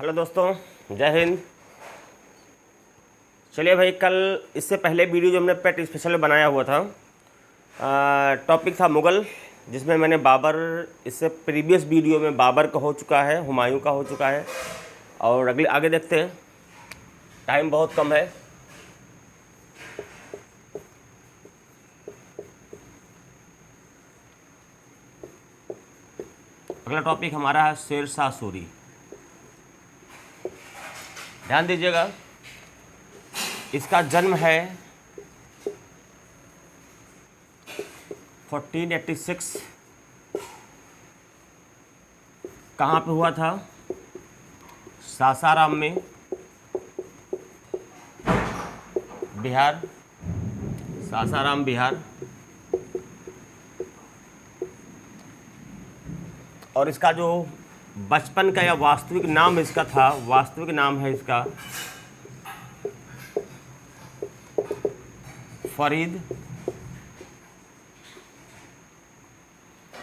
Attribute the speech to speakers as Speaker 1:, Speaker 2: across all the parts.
Speaker 1: Hello दोस्तों, जय हिंद। चलिए भाई, कल इससे पहले वीडियो जो हमने पेट स्पेशल में बनाया हुआ था, टॉपिक था मुग़ल, जिसमें मैंने बाबर, इससे प्रीवियस वीडियो में बाबर का हो चुका है, हुमायूं का हो चुका है। और अगले आगे देखते हैं, टाइम बहुत कम है। अगला टॉपिक हमारा है शेर शाह सूरी। ध्यान दीजिएगा, इसका जन्म है 1486। कहाँ पे हुआ था? सासाराम में, बिहार, सासाराम बिहार। और इसका जो बचपन का या वास्तविक नाम इसका था, वास्तविक नाम है इसका फरीद।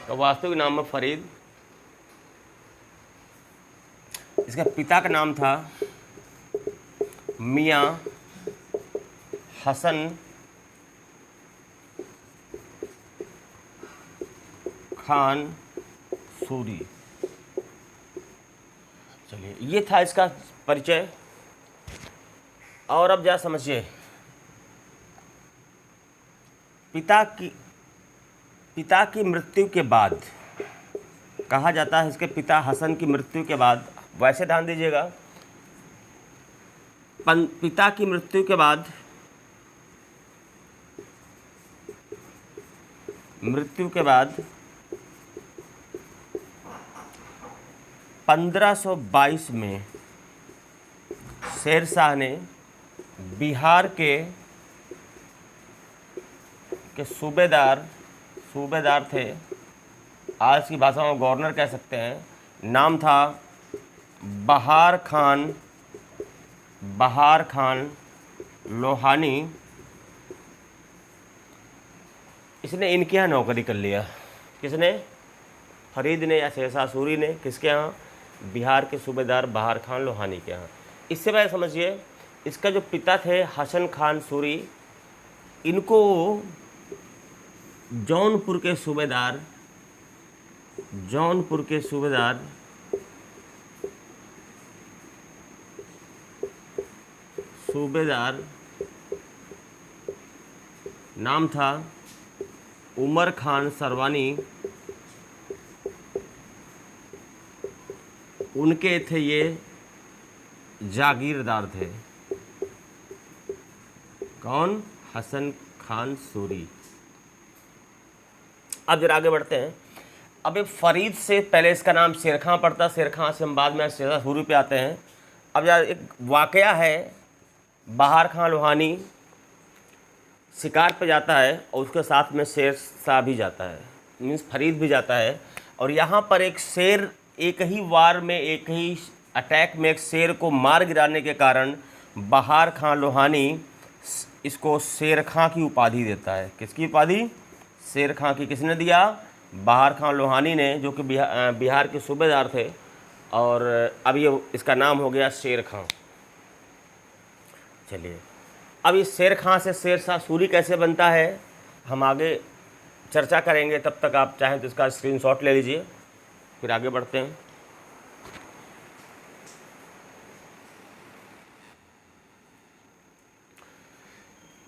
Speaker 1: तो वास्तविक नाम है फरीद। इसका पिता का नाम था मियाँ हसन खान सूरी। चलिए, ये था इसका परिचय। और अब जा समझिए, पिता की मृत्यु के बाद, कहा जाता है इसके पिता हसन की मृत्यु के बाद, वैसे ध्यान दीजिएगा, पिता की मृत्यु के बाद 1522 में शेर शाह ने बिहार के सूबेदार थे, आज की भाषा में गवर्नर कह सकते हैं, नाम था बहार खान लोहानी। इसने इनके यहाँ नौकरी कर लिया। किसने? फरीद ने या शेर शाह सूरी ने। किसके यहाँ? बिहार के सूबेदार बहार खान लोहानी के यहाँ। इससे पहले समझिए, इसका जो पिता थे हसन खान सूरी, इनको जौनपुर के सूबेदार नाम था उमर खान सरवानी। उनके थे ये जागीरदार थे। कौन? हसन खान सूरी। अब जरा आगे बढ़ते हैं। अब ये फरीद से पहले इसका नाम शेर खां पड़ता, शेर खां से हम बाद में शेर शाह सूरी पे आते हैं। अब यार, एक वाकया है, बहार खान लोहानी शिकार पे जाता है और उसके साथ में शेर शाह भी जाता है, मीन्स फरीद भी जाता है। और यहाँ पर एक शेर, एक ही वार में, एक ही अटैक में एक शेर को मार गिराने के कारण बहार खान लोहानी इसको शेर खां की उपाधि देता है। किसकी उपाधि? शेर खां की। किसने दिया? बहार खान लोहानी ने, जो कि बिहार के सूबेदार थे। और अब ये इसका नाम हो गया शेर खां। चलिए, अब इस शेर खां से शेर शाह सूरी कैसे बनता है, हम आगे चर्चा करेंगे। तब तक आप चाहें तो इसका स्क्रीनशॉट ले लीजिए, फिर आगे बढ़ते हैं।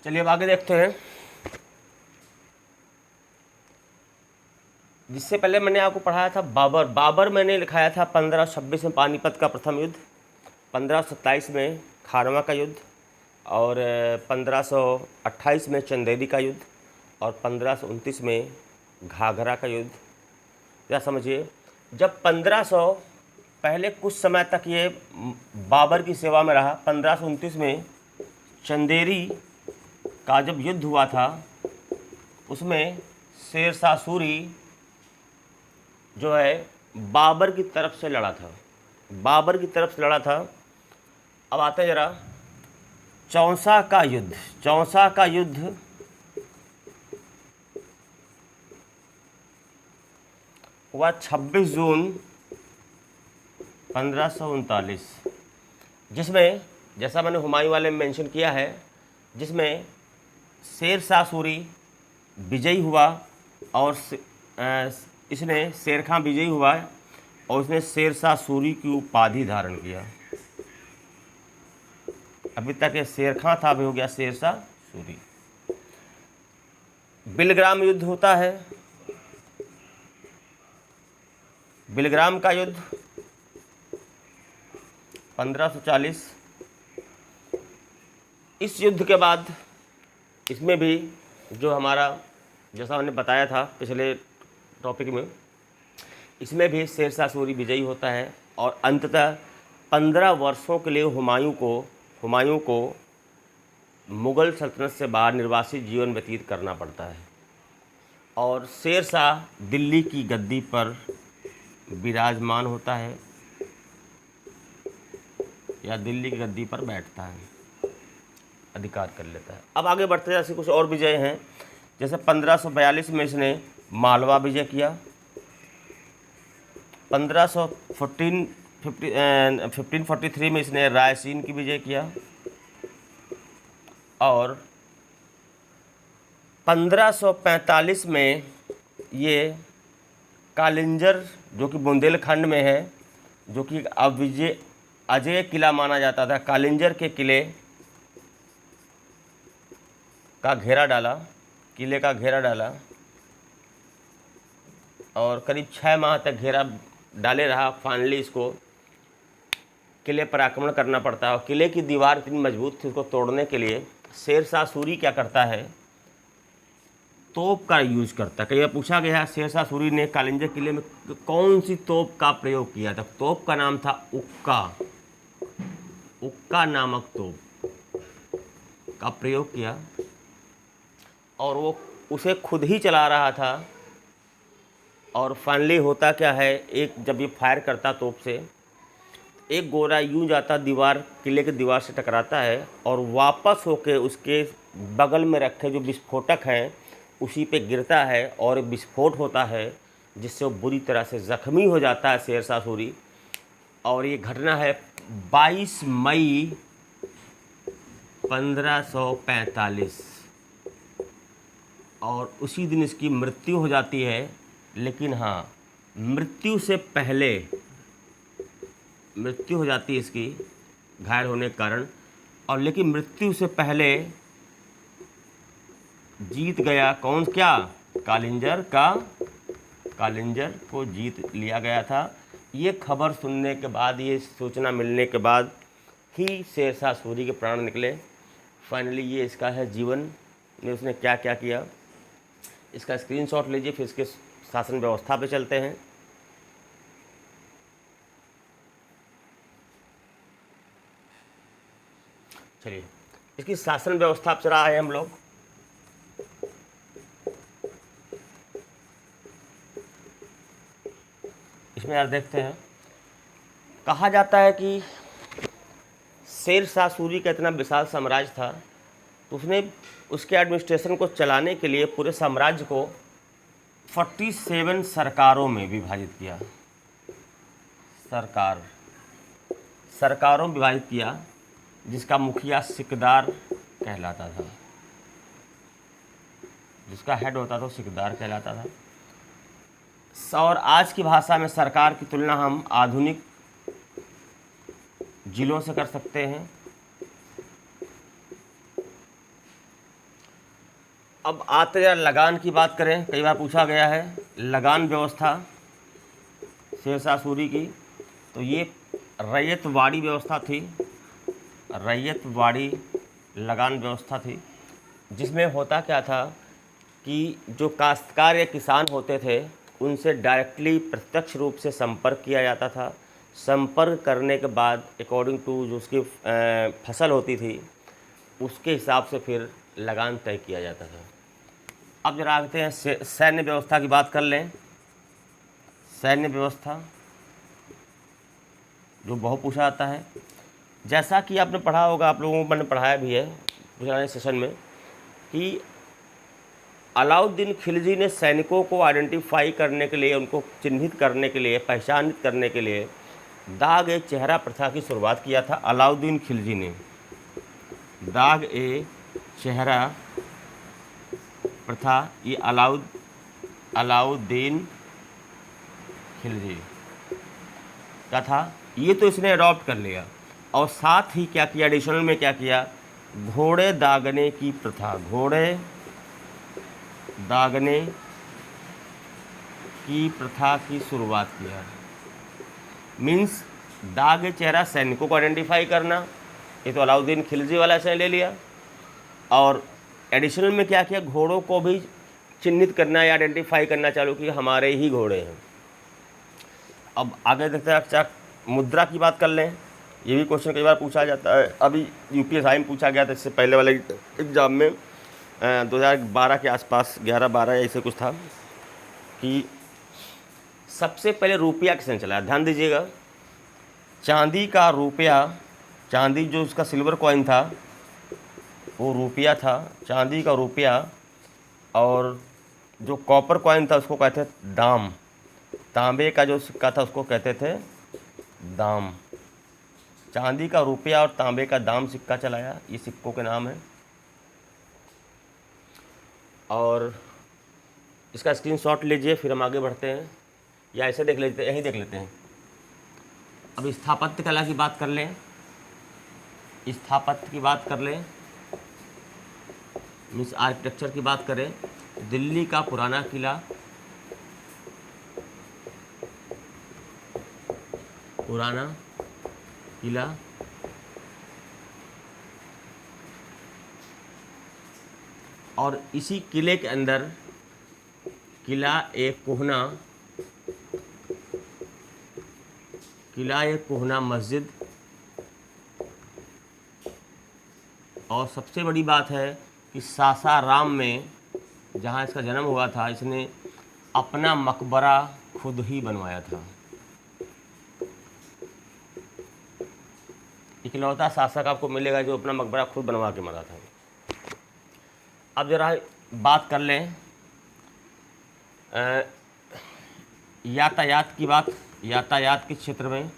Speaker 1: चलिए, अब आगे देखते हैं। जिससे पहले मैंने आपको पढ़ाया था बाबर मैंने लिखाया था 1526 में पानीपत का प्रथम युद्ध, 1527 में खानवा का युद्ध, और 1528 में चंदेरी का युद्ध, और 1529 में घाघरा का युद्ध। क्या समझिए, जब 1500 पहले कुछ समय तक ये बाबर की सेवा में रहा, 1529 में चंदेरी का जब युद्ध हुआ था, उसमें शेर शाह सूरी जो है बाबर की तरफ से लड़ा था। अब आते हैं जरा चौसा का युद्ध हुआ 26 जून 1539, जिसमें जैसा मैंने हुमायूं वाले में मेंशन किया है, जिसमें शेर शाह सूरी विजयी हुआ और इसने शेर खां विजयी हुआ और उसने शेर शाह सूरी की उपाधि धारण किया। अभी तक ये शेर खां था, अभी हो गया शेर शाह सूरी। बिलग्राम युद्ध होता है। बिलग्राम का युद्ध 1540। इस युद्ध के बाद इसमें भी जो हमारा, जैसा मैंने बताया था पिछले टॉपिक में, इसमें भी शेर शाह सूरी विजयी होता है और अंततः 15 वर्षों के लिए हुमायूं को मुग़ल सल्तनत से बाहर निर्वासित जीवन व्यतीत करना पड़ता है और शेर शाह दिल्ली की गद्दी पर विराजमान होता है या दिल्ली की गद्दी पर बैठता है, अधिकार कर लेता है। अब आगे बढ़ते जैसे कुछ और विजय हैं, जैसे 1542 में इसने मालवा विजय किया, 1543 में इसने रायसीन की विजय किया और 1545 में ये कालिंजर, जो कि बुंदेलखंड में है, जो कि अजय किला माना जाता था, कालिंजर के किले का घेरा डाला, किले का घेरा डाला और करीब 6 माह तक घेरा डाले रहा। फाइनली इसको किले पर आक्रमण करना पड़ता है और किले की दीवार इतनी मजबूत थी, उसको तोड़ने के लिए शेर शाह सूरी क्या करता है, तोप का यूज करता है। कई बार पूछा गया है शेर शाह सूरी ने कालिंजर किले में कौन सी तोप का प्रयोग किया था। तोप का नाम था उक्का नामक तोप का प्रयोग किया और वो उसे खुद ही चला रहा था। और फाइनली होता क्या है, एक जब ये फायर करता तोप से, एक गोला यूं जाता दीवार, किले की दीवार से टकराता है और वापस होके उसके बगल में रखे जो विस्फोटक हैं उसी पे गिरता है और विस्फोट होता है, जिससे वो बुरी तरह से ज़ख्मी हो जाता है शेर शाह सूरी। और ये घटना है 22 मई 1545 और उसी दिन इसकी मृत्यु हो जाती है। लेकिन हाँ, मृत्यु से पहले मृत्यु हो जाती है इसकी घायल होने के कारण, और लेकिन मृत्यु से पहले जीत गया कौन, क्या, कालिंजर को जीत लिया गया था। ये खबर सुनने के बाद, ये सूचना मिलने के बाद ही शेर शाह सूरी के प्राण निकले। फाइनली ये इसका है जीवन में उसने क्या क्या किया। इसका स्क्रीनशॉट लीजिए, फिर इसके शासन व्यवस्था पे चलते हैं। चलिए इसकी शासन व्यवस्था पे चला है हम लोग। इसमें यार देखते हैं, कहा जाता है कि शेर शाह सूरी का इतना विशाल साम्राज्य था तो उसने उसके एडमिनिस्ट्रेशन को चलाने के लिए पूरे साम्राज्य को 47 सरकारों में विभाजित किया। सरकारों में विभाजित किया, जिसका मुखिया सिकदार कहलाता था, जिसका हेड होता था सिकदार कहलाता था। और आज की भाषा में सरकार की तुलना हम आधुनिक जिलों से कर सकते हैं। अब आते हैं लगान की बात करें, कई बार पूछा गया है लगान व्यवस्था शेर शाह सूरी की। तो ये रैयतवाड़ी व्यवस्था थी, रैयतवाड़ी लगान व्यवस्था थी, जिसमें होता क्या था कि जो काश्तकार या किसान होते थे उनसे डायरेक्टली प्रत्यक्ष रूप से संपर्क किया जाता था। संपर्क करने के बाद अकॉर्डिंग टू जो उसकी फसल होती थी उसके हिसाब से फिर लगान तय किया जाता था। अब जरा आते हैं सैन्य व्यवस्था की बात कर लें। सैन्य व्यवस्था जो बहुत पूछा जाता है, जैसा कि आपने पढ़ा होगा, आप लोगों को मैंने पढ़ाया भी है पुराने सेशन में, कि अलाउद्दीन खिलजी ने सैनिकों को आइडेंटिफाई करने के लिए, उनको चिन्हित करने के लिए, पहचानित करने के लिए दाग ए चेहरा प्रथा की शुरुआत किया था अलाउद्दीन खिलजी ने। दाग ए चेहरा प्रथा ये अलाउद्दीन खिलजी का था। ये तो इसने अडॉप्ट कर लिया और साथ ही क्या किया, एडिशनल में क्या किया, घोड़े दागने की प्रथा, घोड़े दागने की प्रथा की शुरुआत किया। मीन्स दाग चेहरा सैनिकों को आइडेंटिफाई करना, ये तो अलाउद्दीन खिलजी वाला इसने ले लिया, और एडिशनल में क्या किया, घोड़ों को भी चिन्हित करना या आइडेंटिफाई करना चालू कि हमारे ही घोड़े हैं। अब आगे देखते हैं, अच्छा मुद्रा की बात कर लें। ये भी क्वेश्चन कई बार पूछा जाता है, अभी यूपीएसआई में पूछा गया था, इससे पहले वाले एग्ज़ाम में 2012 के आसपास 11-12 ऐसे कुछ था कि सबसे पहले रुपया किसने चलाया। ध्यान दीजिएगा, चांदी का रुपया, चांदी जो उसका सिल्वर कॉइन था वो रुपया था, चांदी का रुपया, और जो कॉपर कॉइन था उसको कहते थे दाम, तांबे का जो सिक्का था उसको कहते थे दाम। चांदी का रुपया और तांबे का दाम सिक्का चलाया, ये सिक्कों के नाम है। और इसका स्क्रीनशॉट लीजिए, फिर हम आगे बढ़ते हैं, या ऐसे देख लेते, यहीं देख लेते हैं। अब स्थापत्य कला की बात कर लें, स्थापत्य की बात कर लें, मीन्स आर्किटेक्चर की बात करें। दिल्ली का पुराना किला, पुराना किला, और इसी किले के अंदर किला एक कोहना मस्जिद, और सबसे बड़ी बात है कि सासाराम में जहाँ इसका जन्म हुआ था, इसने अपना मकबरा खुद ही बनवाया था। इकलौता शासक आपको मिलेगा जो अपना मकबरा खुद बनवा के मरा था। अब जरा बात कर लें यातायात की बात। यातायात के क्षेत्र में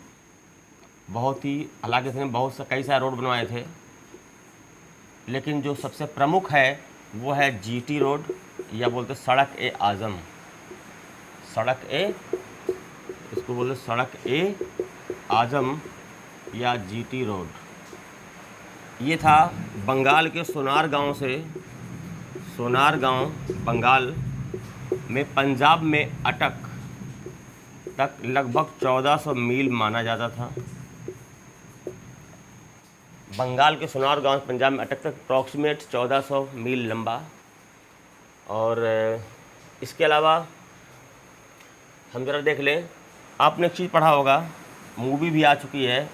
Speaker 1: बहुत ही, हालांकि इसने कई सारे रोड बनवाए थे, लेकिन जो सबसे प्रमुख है वो है जीटी रोड, या बोलते सड़क ए आज़म, सड़क ए, इसको बोलते सड़क ए आज़म या जीटी रोड। ये था बंगाल के सोनार गांव बंगाल में पंजाब में अटक तक लगभग 1400 मील माना जाता था। बंगाल के सोनार गांव पंजाब में अटक तक अप्रॉक्सीमेट 1400 मील लंबा। और इसके अलावा हम जरा देख लें, आपने एक चीज़ पढ़ा होगा, मूवी भी आ चुकी है,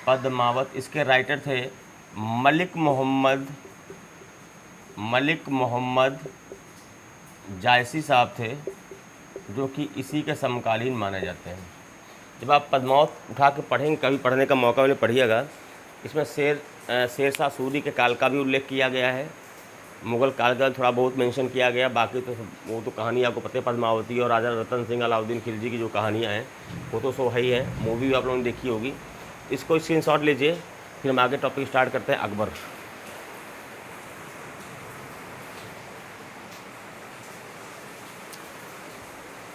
Speaker 1: पद्मावत। इसके राइटर थे मलिक मोहम्मद जायसी साहब थे, जो कि इसी के समकालीन माने जाते हैं। जब आप पद्मावत उठा के पढ़ेंगे, कभी पढ़ने का मौका मिले पढ़िएगा, इसमें शेरशाह सूरी के काल का भी उल्लेख किया गया है, मुग़ल काल का थोड़ा बहुत मेंशन किया गया, बाकी तो वो तो कहानी आपको पता है, पद्मावती और राजा रतन सिंह अलाउद्दीन खिलजी की जो कहानियाँ हैं वो तो सो है ही है, मूवी भी आप लोगों ने देखी होगी। इसको स्क्रीनशॉट लीजिए, फिर हम आगे टॉपिक स्टार्ट करते हैं। अकबर।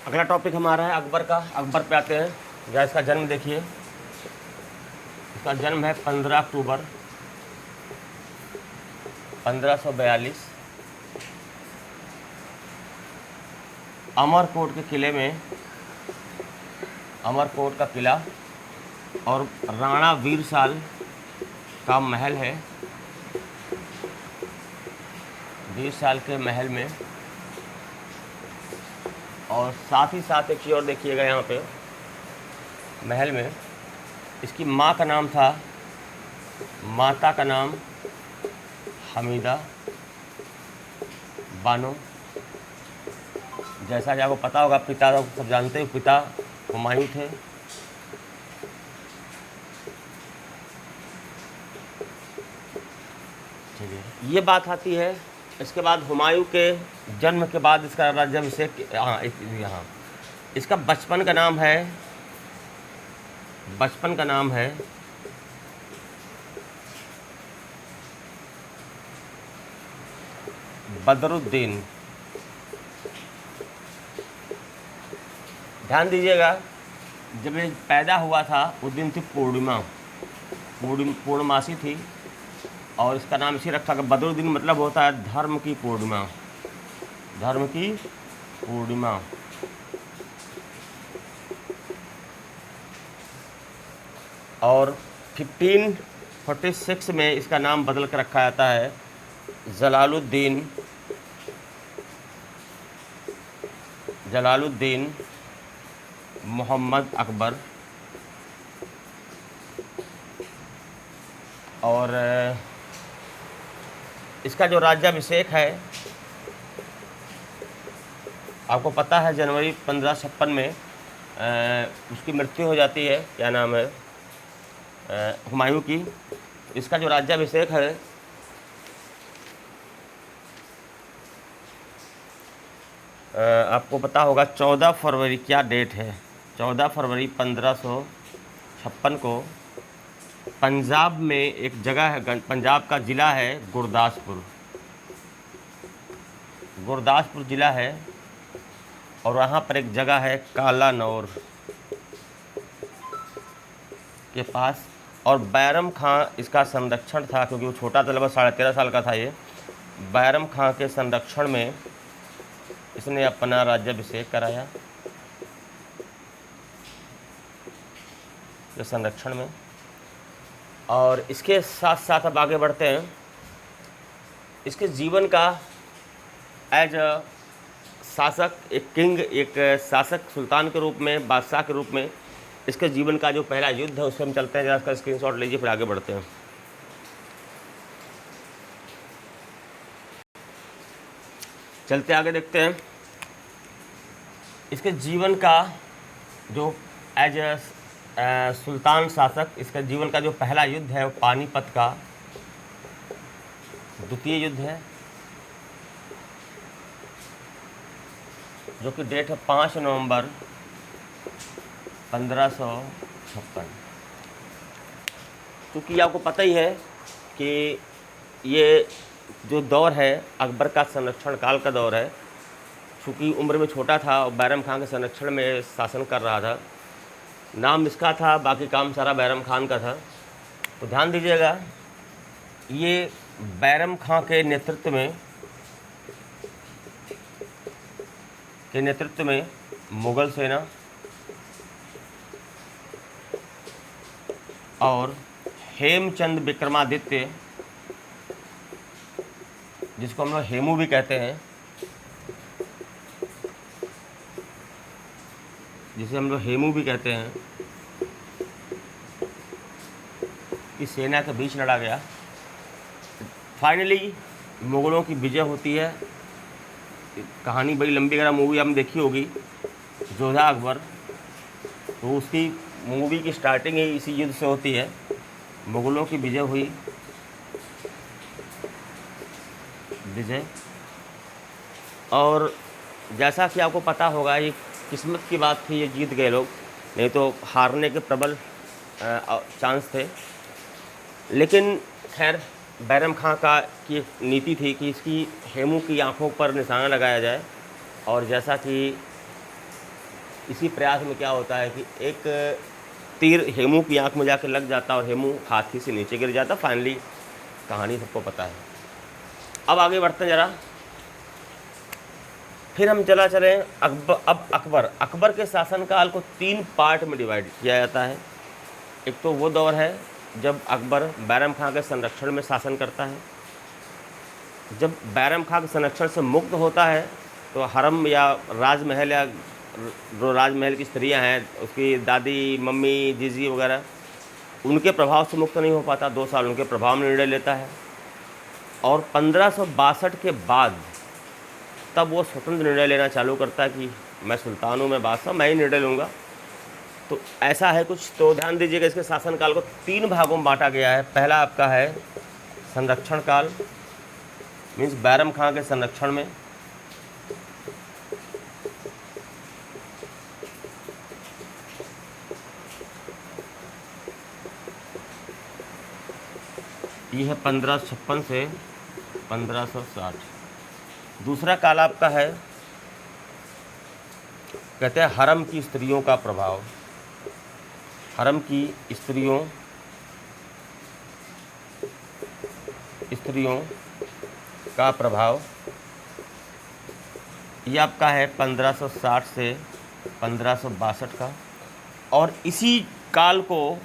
Speaker 1: अगला टॉपिक हमारा है अकबर का। अकबर पे आते हैं। या इसका जन्म देखिए, इसका जन्म है 15 अक्टूबर 1542 अमरकोट के किले में, अमरकोट का किला और राणा वीरसाल का महल है, वीरसाल के महल में। और साथ ही साथ एक चीज़ और देखिएगा यहाँ पे महल में, इसकी माँ का नाम था, माता का नाम हमीदा बानो। जैसा कि आपको पता होगा, पिता तो सब जानते हो, पिता हुमायूं थे। ठीक है, ये बात आती है। इसके बाद हुमायूं के जन्म के बाद इसका राज्याभिषेक, यहाँ इसका बचपन का नाम है बदरुद्दीन। ध्यान दीजिएगा, जब ये पैदा हुआ था उस दिन थी पूर्णमासी थी, और इसका नाम इसी रखा गया। बदरुद्दीन मतलब होता है धर्म की पूर्णिमा, धर्म की पूर्णिमा। और 1546 में इसका नाम बदल कर रखा जाता है जलालुद्दीन मोहम्मद अकबर। और इसका जो राज्याभिषेक है, आपको पता है जनवरी 1556 में उसकी मृत्यु हो जाती है, क्या नाम है, हुमायूं की। इसका जो राज्याभिषेक है आपको पता होगा 14 फरवरी, क्या डेट है, 14 फरवरी 1556 को पंजाब में एक जगह है, पंजाब का ज़िला है गुरदासपुर ज़िला है, और वहाँ पर एक जगह है कालानौर के पास। और बैरम खां इसका संरक्षण था, क्योंकि वो छोटा था, लगभग 13.5 साल का था ये। बैरम खां के संरक्षण में इसने अपना राज्याभिषेक कराया, के संरक्षण में। और इसके साथ साथ अब आगे बढ़ते हैं। इसके जीवन का एज अ शासक, एक शासक, सुल्तान के रूप में, बादशाह के रूप में इसके जीवन का जो पहला युद्ध है उससे हम चलते हैं। जरा इसका स्क्रीनशॉट लीजिए, फिर आगे बढ़ते हैं। चलते आगे देखते हैं। इसके जीवन का जो एज अ सुल्तान शासक, इसका जीवन का जो पहला युद्ध है वो पानीपत का द्वितीय युद्ध है, जो कि डेट है 5 नवंबर 1556। क्योंकि आपको पता ही है कि ये जो दौर है अकबर का संरक्षण काल का दौर है। चूँकि उम्र में छोटा था और बैरम खान के संरक्षण में शासन कर रहा था, नाम इसका था, बाकी काम सारा बैरम खान का था। तो ध्यान दीजिएगा, ये बैरम खां के नेतृत्व में मुग़ल सेना और हेमचंद विक्रमादित्य, जिसको हम लोग हेमू भी कहते हैं, कि सेना के बीच लड़ा गया। फाइनली मुग़लों की विजय होती है। कहानी बड़ी लंबी, अगर मूवी आपने देखी होगी जोधा अकबर, तो उसकी मूवी की स्टार्टिंग ही इसी युद्ध से होती है। मुग़लों की विजय हुई, और जैसा कि आपको पता होगा ये किस्मत की बात थी, ये जीत गए लोग, नहीं तो हारने के प्रबल चांस थे। लेकिन खैर बैरम खां की नीति थी कि इसकी हेमू की आंखों पर निशाना लगाया जाए, और जैसा कि इसी प्रयास में क्या होता है कि एक तीर हेमू की आंख में जाकर लग जाता और हेमू हाथी से नीचे गिर जाता। फाइनली कहानी सबको पता है। अब आगे बढ़ते हैं जरा, फिर हम चले अकबर के शासनकाल को 3 पार्ट में डिवाइड किया जाता है। एक तो वो दौर है जब अकबर बैरम खां के संरक्षण में शासन करता है। जब बैरम खां के संरक्षण से मुक्त होता है तो हरम या राजमहल, या जो राजमहल की स्त्रियां हैं, उसकी दादी, मम्मी, जीजी वगैरह, उनके प्रभाव से मुक्त नहीं हो पाता। 2 साल उनके प्रभाव में निर्णय लेता है, और 1562 के बाद तब वो स्वतंत्र निर्णय लेना चालू करता है कि मैं सुल्तान हूँ, मैं बादशाह, मैं ही निर्णय लूँगा। तो ऐसा है कुछ। तो ध्यान दीजिएगा, इसके शासनकाल को 3 भागों में बांटा गया है। पहला आपका है संरक्षण काल, मीन्स बैरम खां के संरक्षण में। ये है 1556 से 1560। दूसरा काल आपका है, कहते हैं हरम की स्त्रियों का प्रभाव। हरम की स्त्रियों का प्रभाव, ये आपका है 1560 से 1562 का। और इसी काल को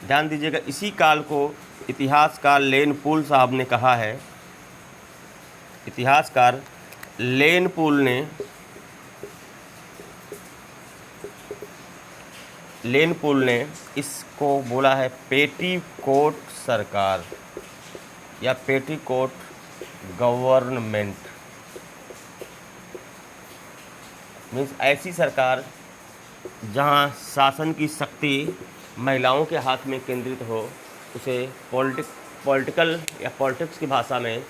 Speaker 1: ध्यान दीजिएगा, इसी काल को इतिहासकार लेनपूल साहब ने कहा है, इतिहासकार लेनपूल ने इसको बोला है पेटीकोट सरकार या पेटीकोट गवर्नमेंट। मीन्स ऐसी सरकार जहां शासन की शक्ति महिलाओं के हाथ में केंद्रित हो, उसे पॉलिटिकल या पॉलिटिक्स की भाषा में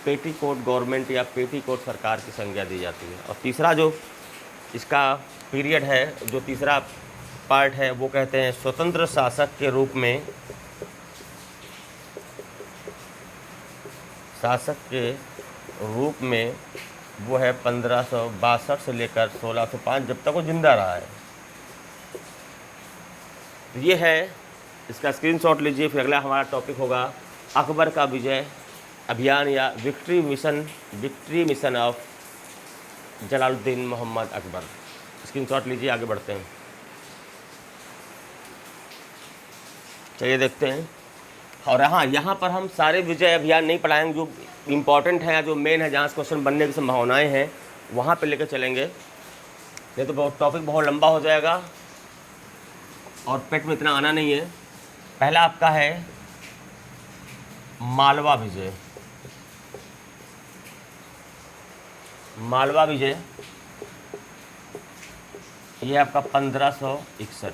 Speaker 1: पेटीकोट गवर्नमेंट या पेटीकोट सरकार की संज्ञा दी जाती है। और तीसरा जो इसका पीरियड है, जो तीसरा पार्ट है, वो कहते हैं स्वतंत्र शासक के रूप में, वो है 1562 से लेकर 1605, जब तक वो जिंदा रहा है। ये है, इसका स्क्रीनशॉट लीजिए। फिर अगला हमारा टॉपिक होगा अकबर का विजय अभियान या victory mission of Jalaluddin Mohammad Akbar. Screenshot लीजिए, आगे बढ़ते हैं। चलिए देखते हैं। और हाँ, यहाँ पर हम सारे विजय अभियान नहीं पढ़ाएंगे, जो इम्पॉर्टेंट है, जो मेन है, जहाँ क्वेश्चन बनने की संभावनाएं हैं, वहाँ पे लेकर चलेंगे। नहीं तो टॉपिक बहुत लंबा हो जाएगा और पेट में इतना आना नहीं है। पहला आपका है मालवा विजय। मालवा विजय ये आपका 1561।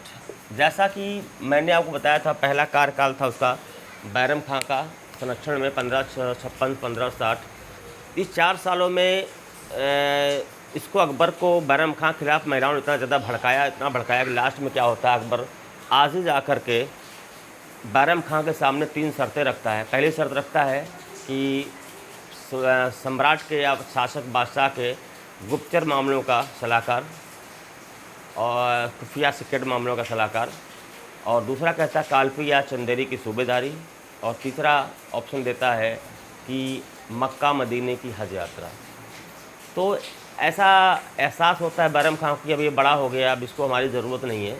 Speaker 1: जैसा कि मैंने आपको बताया था, पहला कार्यकाल था उसका बैरम खां का संरक्षण में 1556 1560। इस 4 सालों में इसको अकबर को बैरम खां खिलाफ महिलाओं ने इतना ज़्यादा भड़काया कि लास्ट में क्या होता है, अकबर आजिज़ आकर के बैरम खां के सामने 3 शर्तें रखता है। पहली शर्त रखता है कि सम्राट के या शासक बादशाह के गुप्तचर मामलों का सलाहकार और खुफिया सीक्रेट मामलों का सलाहकार, और दूसरा कहता है कालपी या चंदेरी की सूबेदारी, और तीसरा ऑप्शन देता है कि मक्का मदीने की हज यात्रा। तो ऐसा एहसास होता है बैरम खां की, अब ये बड़ा हो गया, अब इसको हमारी ज़रूरत नहीं है,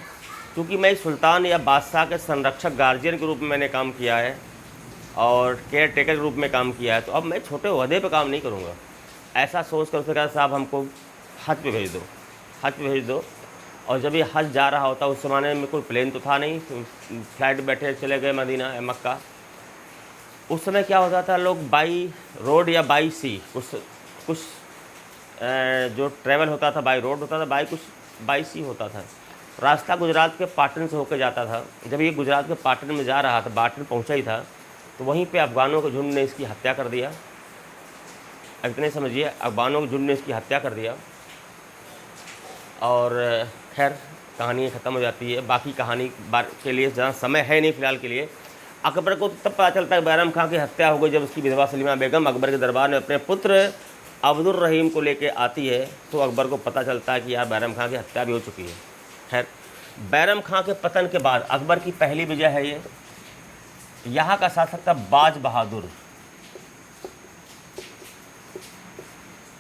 Speaker 1: क्योंकि मैं सुल्तान या बादशाह के संरक्षक गार्जियन के रूप में मैंने काम किया है और केयर टेकर के रूप में काम किया है, तो अब मैं छोटे ओहदे पे काम नहीं करूँगा। ऐसा सोच कर उसने कहा साहब हमको हज पे भेज दो। और जब ये हज जा रहा होता, उस ज़माने में कोई प्लेन तो था नहीं, फ्लाइट बैठे चले गए मदीना मक्का। उस समय क्या होता था, लोग बाई रोड या बाई सी, कुछ जो ट्रैवल होता था बाई रोड होता था, बाई सी होता था। रास्ता गुजरात के पाटन से होकर जाता था। जब ये गुजरात के पाटन में जा रहा था, पाटन पहुंचा ही था, तो वहीं पे अफ़गानों के झुंड ने इसकी हत्या कर दिया। इतने समझिए, अफ़गानों के झुंड ने इसकी हत्या कर दिया। और खैर कहानी ख़त्म हो जाती है। बाकी कहानी के लिए ज़्यादा समय है नहीं फ़िलहाल के लिए। अकबर को तब पता चलता है बैरम खां की हत्या हो गई जब उसकी विधवा सलीमा बेगम अकबर के दरबार में अपने पुत्र अब्दुल रहीम को लेके आती है, तो अकबर को पता चलता है कि यार बैरम खां की हत्या भी हो चुकी है। खैर, बैरम खां के पतन के बाद अकबर की पहली विजय है ये। यहाँ का शासक था बाज बहादुर,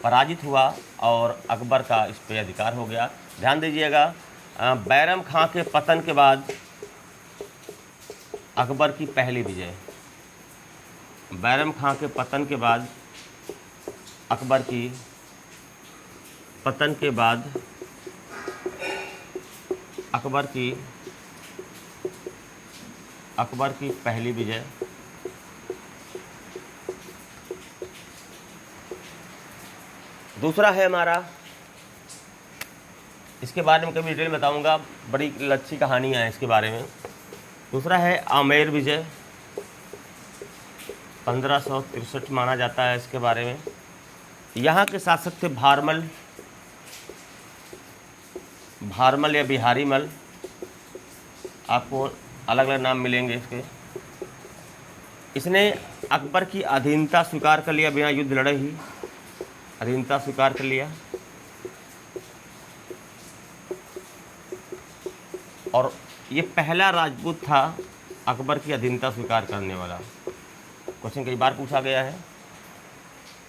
Speaker 1: पराजित हुआ और अकबर का इस पे अधिकार हो गया। ध्यान दीजिएगा, बैरम खां के पतन के बाद अकबर की पहली विजय। बैरम खां के पतन के बाद अकबर की पहली विजय। दूसरा है हमारा, इसके बारे में कभी डिटेल बताऊंगा, बड़ी अच्छी कहानियाँ हैं इसके बारे में। दूसरा है आमेर विजय, 1563 माना जाता है इसके बारे में। यहाँ के शासक थे भारमल या बिहारी मल, आपको अलग अलग नाम मिलेंगे इसके। इसने अकबर की अधीनता स्वीकार कर लिया, बिना युद्ध लड़े ही अधीनता स्वीकार कर लिया। और ये पहला राजपूत था अकबर की अधीनता स्वीकार करने वाला। क्वेश्चन कई बार पूछा गया है।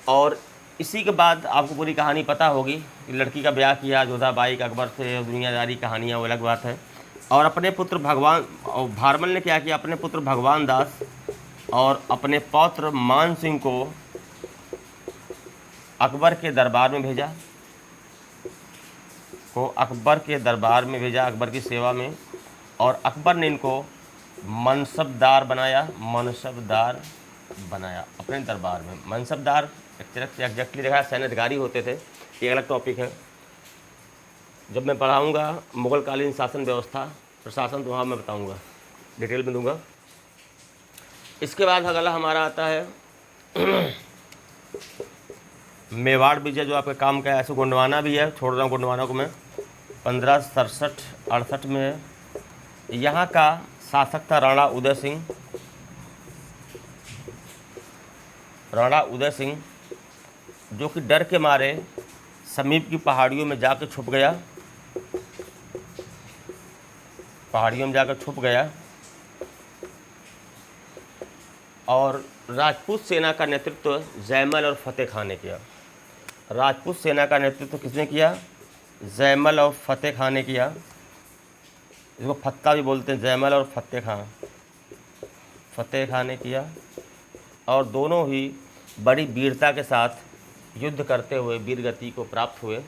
Speaker 1: और इसी के बाद आपको पूरी कहानी पता होगी कि लड़की का ब्याह किया जोधाबाई का अकबर से, दुनियादारी कहानियाँ वो अलग बात है। और अपने पुत्र भगवान भारमल ने क्या किया, अपने पुत्र भगवान दास और अपने पौत्र मान सिंह को अकबर के दरबार में भेजा, अकबर की सेवा में। और अकबर ने इनको मनसबदार बनाया अपने दरबार में। मनसबदार एग्जैक्टली देखा सैन्य अधिकारी होते थे, ये अलग टॉपिक है। जब मैं पढ़ाऊँगा मुगलकालीन शासन व्यवस्था प्रशासन तो वहाँ मैं बताऊँगा, डिटेल में दूँगा। इसके बाद अगला हमारा आता है मेवाड़ विजय, जो आपके काम का है। ऐसे गोंडवाना भी है, छोड़ रहा हूँ गोंडवाना को मैं। 1567-68 में यहाँ का शासक था राणा उदय सिंह, जो कि डर के मारे समीप की पहाड़ियों में जाकर छुप गया। और राजपूत सेना का नेतृत्व जयमल और फतेह खान ने किया। राजपूत सेना का नेतृत्व किसने किया? जयमल और फतेह खान ने किया। इसको फत्ता भी बोलते हैं, जयमल और फतेह खान ने किया। और दोनों ही बड़ी वीरता के साथ युद्ध करते हुए वीरगति को प्राप्त हुए।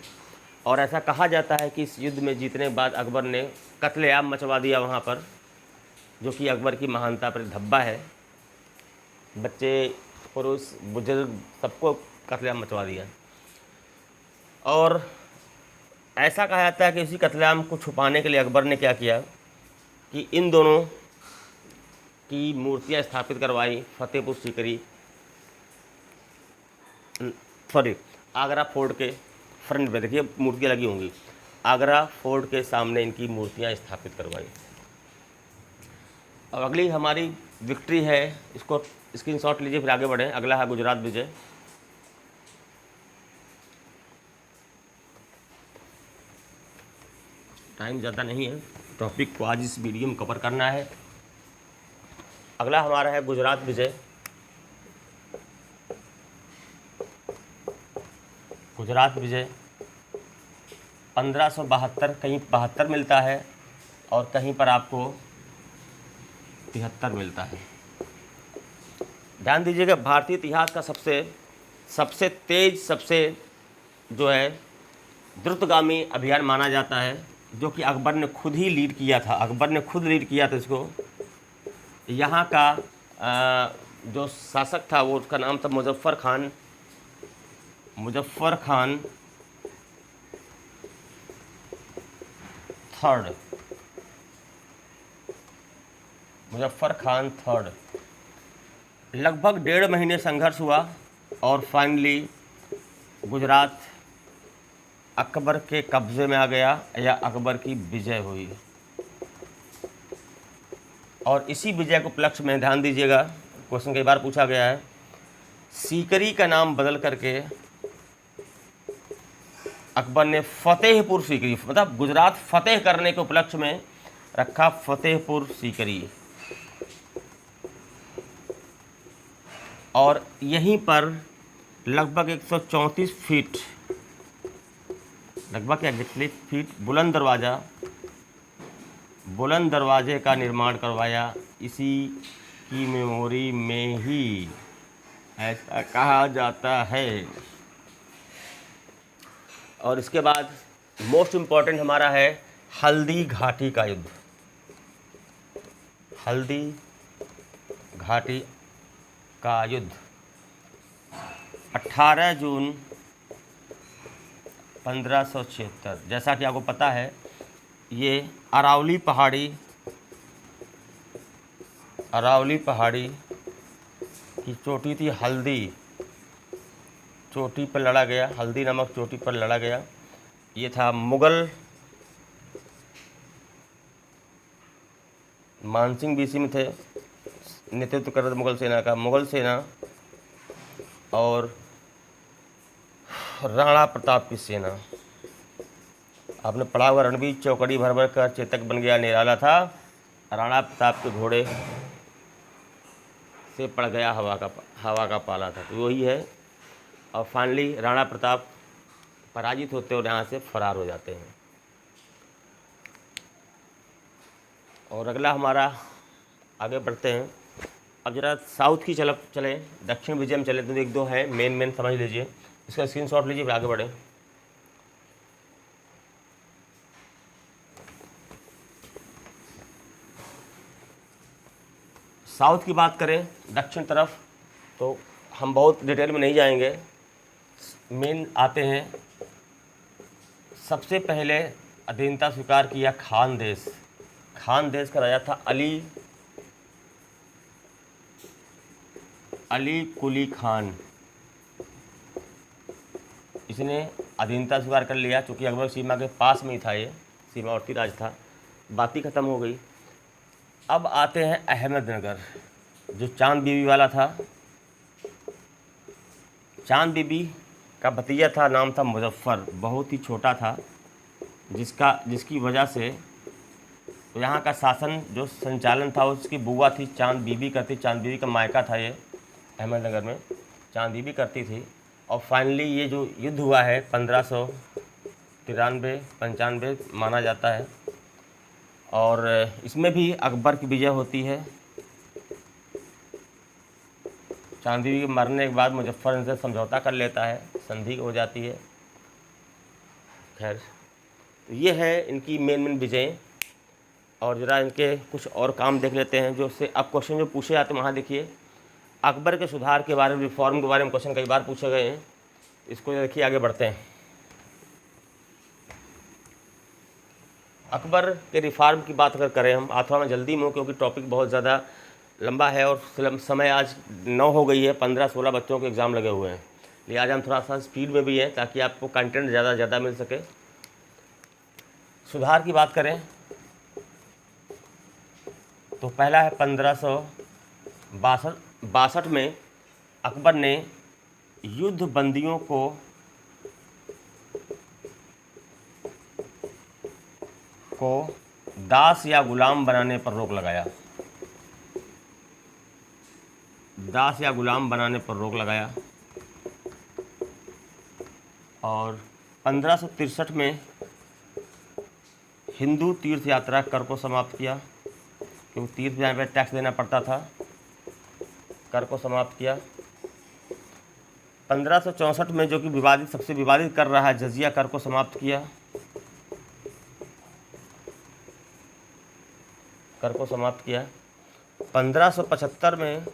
Speaker 1: और ऐसा कहा जाता है कि इस युद्ध में जीतने के बाद अकबर ने कत्लेआम मचवा दिया वहाँ पर, जो कि अकबर की महानता पर धब्बा है। बच्चे, पुरुष, बुजुर्ग सबको कत्लेआम मचवा दिया। और ऐसा कहा जाता है कि इसी कत्लेआम को छुपाने के लिए अकबर ने क्या किया कि इन दोनों की मूर्तियां स्थापित करवाई फतेहपुर सीकरी, आगरा फोर्ट के फ्रंट में। देखिए मूर्तियाँ लगी होंगी, आगरा फोर्ट के सामने इनकी मूर्तियां स्थापित करवाई। अब अगली हमारी विक्ट्री है, इसको स्क्रीनशॉट लीजिए फिर आगे बढ़ें। अगला है गुजरात विजय। टाइम ज़्यादा नहीं है, टॉपिक को आज इस वीडियो में कवर करना है। अगला हमारा है गुजरात विजय। गुजरात विजय 1572, कहीं 72 मिलता है और कहीं पर आपको 73 मिलता है। ध्यान दीजिएगा, भारतीय इतिहास का सबसे तेज, सबसे जो है द्रुतगामी अभियान माना जाता है, जो कि अकबर ने खुद ही लीड किया था। इसको यहाँ का जो शासक था वो, उसका नाम था मुजफ्फर खान थर्ड। लगभग 1.5 महीने संघर्ष हुआ और फाइनली गुजरात अकबर के कब्जे में आ गया, या अकबर की विजय हुई। और इसी विजय को उपलक्ष्य में ध्यान दीजिएगा, क्वेश्चन कई बार पूछा गया है, सीकरी का नाम बदल करके अकबर ने फतेहपुर सीकरी, मतलब गुजरात फतेह करने के उपलक्ष्य में रखा फतेहपुर सीकरी। और यहीं पर लगभग 134 फीट, लगभग एग्जैक्टली फीट बुलंद दरवाजे का निर्माण करवाया। इसी की मेमोरी में ही ऐसा कहा जाता है। और इसके बाद मोस्ट इम्पॉर्टेंट हमारा है हल्दी घाटी का युद्ध। हल्दी घाटी का युद्ध 18 जून 1576। जैसा कि आपको पता है, ये अरावली पहाड़ी की चोटी थी, हल्दी चोटी पर लड़ा गया, हल्दी नामक चोटी पर लड़ा गया। ये था मुगल मानसिंह बीसी में थे, नेतृत्व कर रहे थे मुगल सेना का, मुगल सेना और राणा प्रताप की सेना। आपने पढ़ा हुआ, रणबीर चौकड़ी भर भर कर चेतक बन गया निराला था, राणा प्रताप के घोड़े से पड़ गया हवा का पाला था। तो वही है। और फाइनली राणा प्रताप पराजित होते और यहाँ से फरार हो जाते हैं। और अगला हमारा, आगे बढ़ते हैं। अब जरा साउथ की चलें, दक्षिण विजय में चलें। तो एक दो है मेन समझ लीजिए, इसका स्क्रीनशॉट लीजिए, फिर आगे बढ़ें। साउथ की बात करें, दक्षिण तरफ, तो हम बहुत डिटेल में नहीं जाएंगे। मेन आते हैं, सबसे पहले अधीनता स्वीकार किया खान देश। खान देश का राजा था अली कुली खान। इसने अधीनता स्वीकार कर लिया, चूँकि अकबर सीमा के पास में ही था, ये सीमावर्ती राज था। बात ही ख़त्म हो गई। अब आते हैं अहमदनगर, जो चांद बीबी वाला था। चांद बीबी का भतीजा था, नाम था मुजफ्फ़र, बहुत ही छोटा था, जिसकी वजह से यहाँ का शासन जो संचालन था उसकी बुआ थी चांद बीबी करती। चांद बीबी का मायका था ये अहमदनगर में, चांद बीबी करती थी। और फाइनली ये जो युद्ध हुआ है 1593-95 माना जाता है, और इसमें भी अकबर की विजय होती है। चांद बीबी के मरने के बाद मुजफ्फर इनसे समझौता कर लेता है, संधि हो जाती है। खैर, ये है इनकी मेन विजयें। और ज़रा इनके कुछ और काम देख लेते हैं, जो उससे अब क्वेश्चन जो पूछे जाते हैं वहाँ देखिए। अकबर के सुधार के बारे में, रिफॉर्म के बारे में क्वेश्चन कई बार पूछे गए हैं, इसको देखिए। आगे बढ़ते हैं। अकबर के रिफॉर्म की बात अगर करें हम, थोड़ा मैं जल्दी में हूँ क्योंकि टॉपिक बहुत ज़्यादा लंबा है और समय आज 9 हो गई है, 15-16 बच्चों के एग्ज़ाम लगे हुए हैं, लिहाजा हम थोड़ा सा स्पीड में भी हैं ताकि आपको कंटेंट ज़्यादा मिल सके। सुधार की बात करें तो पहला है 1562 में अकबर ने युद्ध बंदियों को दास या गुलाम बनाने पर रोक लगाया। दास या गुलाम बनाने पर रोक लगाया। और 1563 में हिंदू तीर्थ यात्रा कर को समाप्त किया, क्योंकि तीर्थ जाने पर टैक्स देना पड़ता था, कर को समाप्त किया। 1564 में जो कि सबसे विवादित कर रहा है, जजिया कर को समाप्त किया, कर को समाप्त किया। 1575 में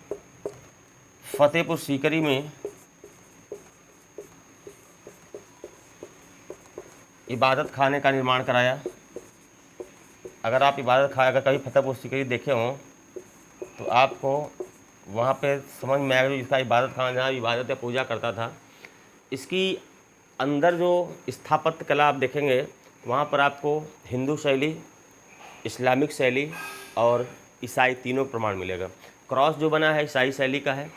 Speaker 1: फतेहपुर सीकरी में इबादत खाने का निर्माण कराया। अगर आप अगर कभी फतेहपुर सीकरी देखे हों तो आपको वहाँ पे समझ में आएगा, इसका इबादत खाना जहाँ इबादत या पूजा करता था। इसकी अंदर जो स्थापत्य कला आप देखेंगे, वहाँ पर आपको हिंदू शैली, इस्लामिक शैली और ईसाई तीनों प्रमाण मिलेगा। क्रॉस जो बना है ईसाई शैली का है,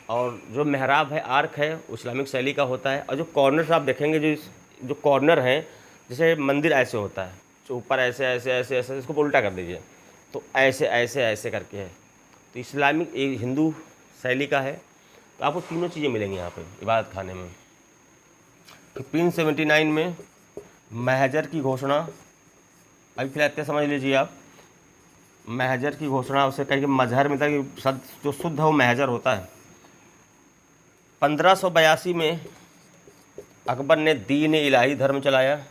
Speaker 1: और जो मेहराब है, आर्क है, इस्लामिक शैली का होता है। और जो कॉर्नर्स आप देखेंगे, जो कॉर्नर हैं, जैसे मंदिर ऐसे होता है, जो ऊपर ऐसे ऐसे ऐसे ऐसे, इसको उल्टा कर दीजिए तो ऐसे ऐसे ऐसे करके है, तो इस्लामिक हिंदू शैली का है। तो आपको तीनों चीज़ें मिलेंगी यहाँ पे इबादत खाने में। 1579 में महजर की घोषणा, अभी फिलहाल इतने समझ लीजिए आप। महजर की घोषणा, उसे कहेंगे मजहर में था कि जो शुद्ध है वो महजर होता है। 1582 में अकबर ने दीन इलाही धर्म चलाया,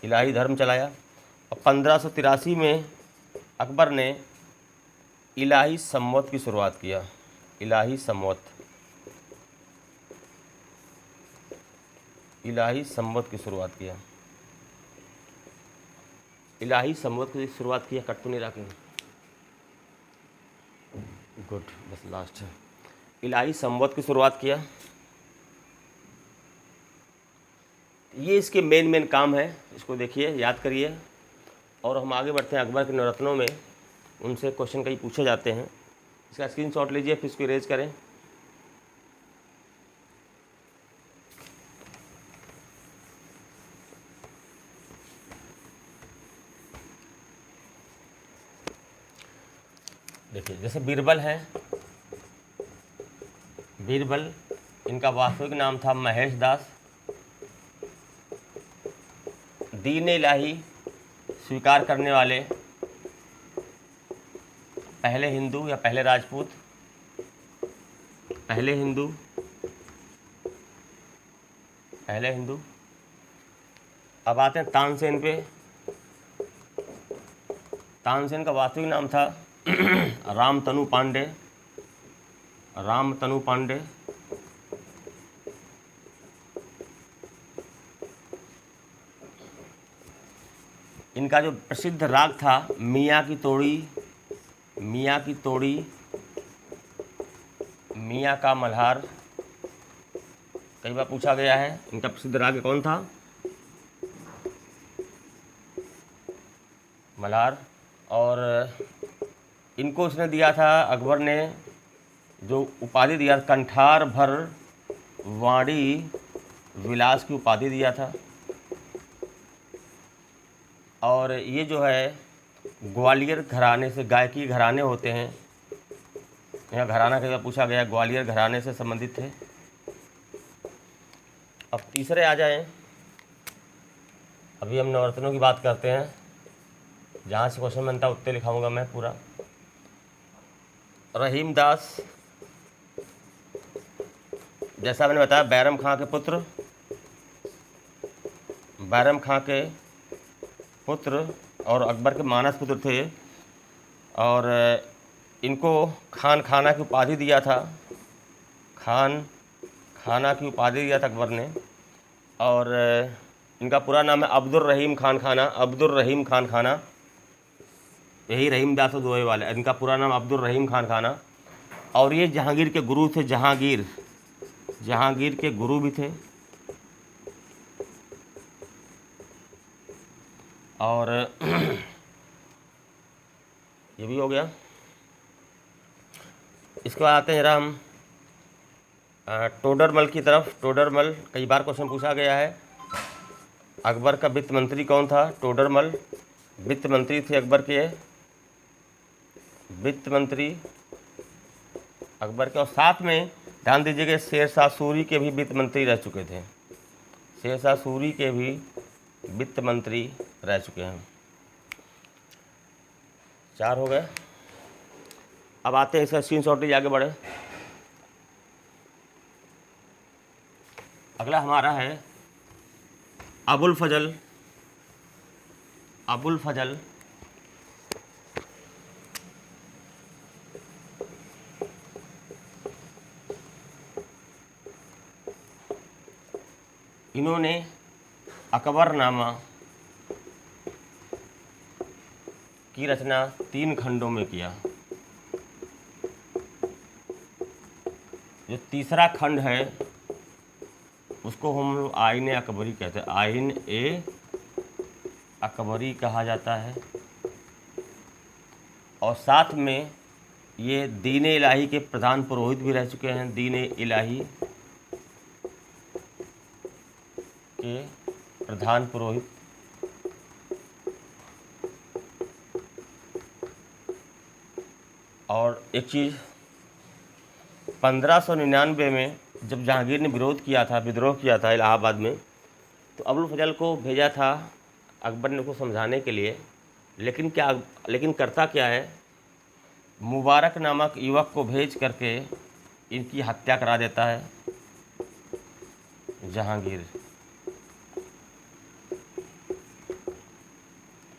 Speaker 1: इलाही धर्म चलाया। और 1583 में अकबर ने इलाही संवत की शुरुआत किया। इलाही संवत, इलाही संवत की शुरुआत किया। इलाही संवत की शुरुआत किया, कट तो नहीं रखेंगे, गुड, बस लास्ट है। इलाही संवत की शुरुआत किया। ये इसके मेन काम है, इसको देखिए, याद करिए। और हम आगे बढ़ते हैं अकबर के नवरत्नों में, उनसे क्वेश्चन कई पूछे जाते हैं। इसका स्क्रीनशॉट लीजिए, फिर इसको इरेज करें। देखिए, जैसे बीरबल है, बीरबल इनका वास्तविक नाम था महेश दास। दीन इलाही स्वीकार करने वाले पहले हिंदू या पहले राजपूत, पहले हिंदू, पहले हिंदू। अब आते हैं तानसेन पे। तानसेन का वास्तविक नाम था रामतनु पांडे, रामतनु पांडे। इनका जो प्रसिद्ध राग था मियाँ की तोड़ी, मियाँ की तोड़ी, मियाँ का मल्हार, कई बार पूछा गया है। इनका प्रसिद्ध राग कौन था? मल्हार। और इनको उसने दिया था, अकबर ने जो उपाधि दिया, कंठार भर वाणी विलास की उपाधि दिया था। और ये जो है ग्वालियर घराने से, गायकी घराने होते हैं, यहाँ घराना कई बार पूछा गया, ग्वालियर घराने से संबंधित थे। अब तीसरे आ जाएं। अभी हम नवरत्नों की बात करते हैं, जहाँ से क्वेश्चन बनता है उत्तर लिखाऊंगा मैं पूरा। रहीम दास, जैसा मैंने बताया, बैरम खां के पुत्र, बैरम खां के पुत्र और अकबर के मानस पुत्र थे। और इनको खान खाना की उपाधि दिया था, खान खाना की उपाधि दिया था अकबर ने। और इनका पूरा नाम है अब्दुल रहीम खान खाना, अब्दुल रहीम खान खाना। यही रहीम दास दोए वाले, इनका पूरा नाम अब्दुल रहीम खान खाना। और ये जहांगीर के गुरु थे, जहांगीर, जहांगीर के गुरु भी थे। और ये भी हो गया। इसके बाद आते हैं जरा हम टोडरमल की तरफ। टोडरमल, कई बार क्वेश्चन पूछा गया है। अकबर का वित्त मंत्री कौन था? टोडरमल वित्त मंत्री थे अकबर के, वित्त मंत्री अकबर के। और साथ में ध्यान दीजिएगा, शेरशाह सूरी के भी वित्त मंत्री रह चुके थे, शेरशाह सूरी के भी वित्त मंत्री रह चुके हैं। 4 हो गए। अब आते हैं, इसका स्क्रीनशॉट लीजिए, आगे बढ़े। अगला हमारा है अबुल फजल, अबुल फजल। इन्होंने अकबरनामा की रचना 3 खंडों में किया। जो तीसरा खंड है उसको हम लोग आईन अकबरी कहते हैं, आईन ए अकबरी कहा जाता है। और साथ में ये दीन इलाही के प्रधान पुरोहित भी रह चुके हैं, दीन इलाही के प्रधान पुरोहित। और एक चीज़, 1599 में जब जहांगीर ने विरोध किया था, विद्रोह किया था इलाहाबाद में, तो अबुल फजल को भेजा था अकबर ने उसको समझाने के लिए। लेकिन करता क्या है, मुबारक नामक युवक को भेज करके इनकी हत्या करा देता है जहांगीर।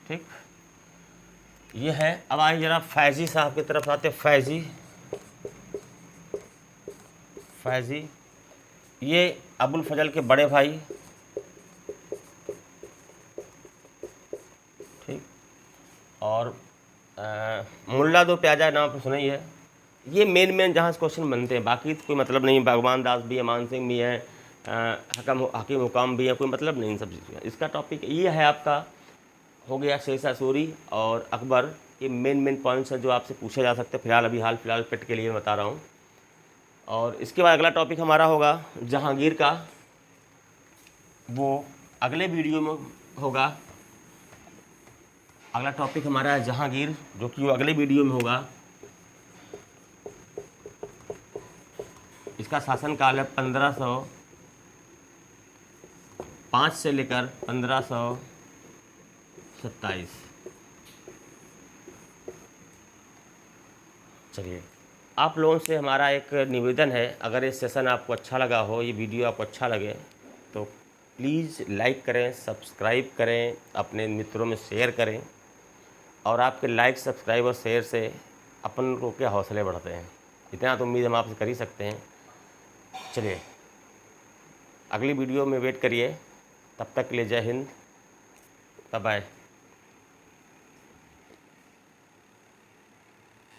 Speaker 1: ठीक, ये है। अब आइए जरा फैज़ी साहब की तरफ आते। फैज़ी, फैज़ी ये अबुल फजल के बड़े भाई। ठीक, और मुल्ला दो प्याजा नाम पर सुना ही है। ये मेन जहाँ से क्वेश्चन बनते हैं, बाकी तो कोई मतलब नहीं। भगवान दास भी है, मान सिंह भी है, हकीम हुकाम भी है, कोई मतलब नहीं इन सब चीज़ का। इसका टॉपिक ये है आपका हो गया शेरशाह सूरी और अकबर, ये मेन पॉइंट्स हैं जो आपसे पूछे जा सकते हैं। फिलहाल हाल फिलहाल पेट के लिए मैं बता रहा हूँ। और इसके बाद अगला टॉपिक हमारा होगा जहांगीर का, वो अगले वीडियो में होगा। अगला टॉपिक हमारा है जहांगीर, जो कि वो अगले वीडियो में होगा। इसका शासनकाल है 1505 से लेकर 1527। चलिए, आप लोगों से हमारा एक निवेदन है, अगर ये सेशन आपको अच्छा लगा हो, ये वीडियो आपको अच्छा लगे तो प्लीज़ लाइक करें, सब्सक्राइब करें, अपने मित्रों में शेयर करें। और आपके लाइक, सब्सक्राइब और शेयर से अपन को के हौसले बढ़ते हैं। इतना तो उम्मीद हम आपसे कर ही सकते हैं। चलिए, अगली वीडियो में वेट करिए। तब तक के लिए जय हिंद, बाय बाय।